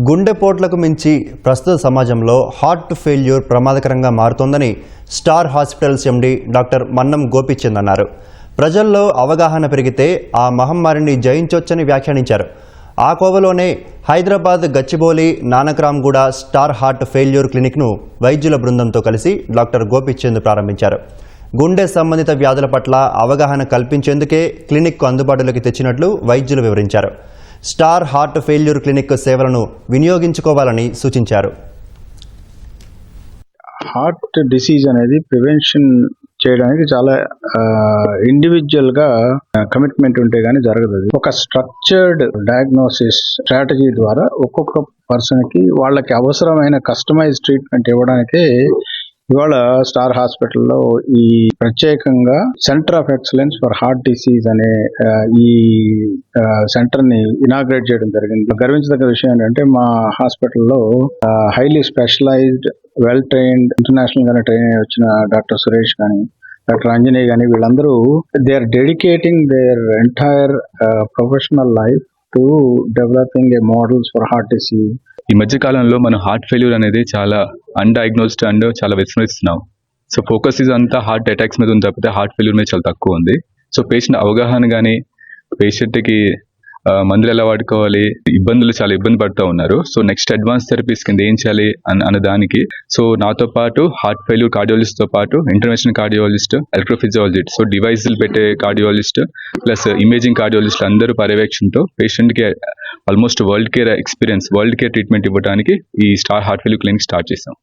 గుండెపోట్లకు మించి ప్రస్తుత సమాజంలో హార్ట్ ఫెయిల్యూర్ ప్రమాదకరంగా మారుతోందని star hospitals MD doctor Mannam Gopichand అన్నారు. ప్రజల్లో అవగాహన పెరిగితే ఆ మహమ్మారిని జయించొచ్చని వ్యాఖ్యానించారు. ఆ కోవలోనే Hyderabad Gachibowli Nanakramguda star heart failure క్లినిక్ను వైద్యుల బృందంతో కలిసి డాక్టర్ గోపీచంద్ ప్రారంభించారు. గుండె సంబంధిత వ్యాధుల పట్ల అవగాహన కల్పించేందుకే క్లినిక్కు అందుబాటులోకి తెచ్చినట్లు వైద్యులు వివరించారు. స్టార్ హార్ట్ ఫెయిల్యూర్ క్లినిక్ సేవలను వినియోగించుకోవాలని సూచించారు. హార్ట్ డిసీజ్ అనేది ప్రివెన్షన్ చేయడానికి చాలా ఇండివిజువల్ గా కమిట్మెంట్ ఉంటే గానీ జరగదు. ఒక స్ట్రక్చర్డ్ డయాగ్నోసిస్ స్ట్రాటజీ ద్వారా ఒక్కొక్క పర్సన్ కి వాళ్ళకి అవసరమైన కస్టమైజ్ ట్రీట్మెంట్ ఇవ్వడానికి ఇవాళ స్టార్ హాస్పిటల్లో ఈ ప్రత్యేకంగా centre of excellence for heart disease అనే ఈ సెంటర్ ని ఇనాగ్రేట్ చేయడం జరిగింది. గర్వించదగ్గ విషయం ఏంటంటే మా హాస్పిటల్లో highly specialised well trained international గానే ట్రైన్ అయి వచ్చిన డాక్టర్ సురేష్ కానీ డాక్టర్ అంజనేయ కానీ వీళ్ళందరూ they are dedicating their entire professional life to developing a models for heart disease. ఈ మధ్య కాలంలో మనం హార్ట్ ఫెయిల్యూర్ అనేది చాలా అన్డయాగ్నోస్డ్ అండ్ చాలా విస్మరిస్తున్నాం. సో ఫోకస్ ఇది అంతా హార్ట్ అటాక్స్ మీద ఉంది తప్పితే హార్ట్ ఫెయిల్యూర్ మీద చాలా తక్కువ ఉంది. సో పేషెంట్ అవగాహన కానీ పేషెంట్కి మందులు ఎలా వాడుకోవాలి చాలా ఇబ్బంది పడుతూ ఉన్నారు. సో నెక్స్ట్ అడ్వాన్స్ థెరపీస్ కింద ఏం చేయాలి అన్న దానికి సో నాతో పాటు హార్ట్ ఫెయిల్యూర్ కార్డియాలజిస్ట్ తో పాటు ఇంటర్వెన్షనల్ కార్డియాలజిస్ట్, ఎలక్ట్రోఫిజియాలజిస్ట్, సో డివైజులు పెట్టే కార్డియాలజిస్ట్ ప్లస్ ఇమేజింగ్ కార్డియాలజిస్ట్ అందరూ పర్యవేక్షణతో పేషెంట్ కి ఆల్మోస్ట్ వరల్డ్ కేర్ ట్రీట్మెంట్ ఇవ్వడానికి ఈ star heart failure clinic start చేసాం.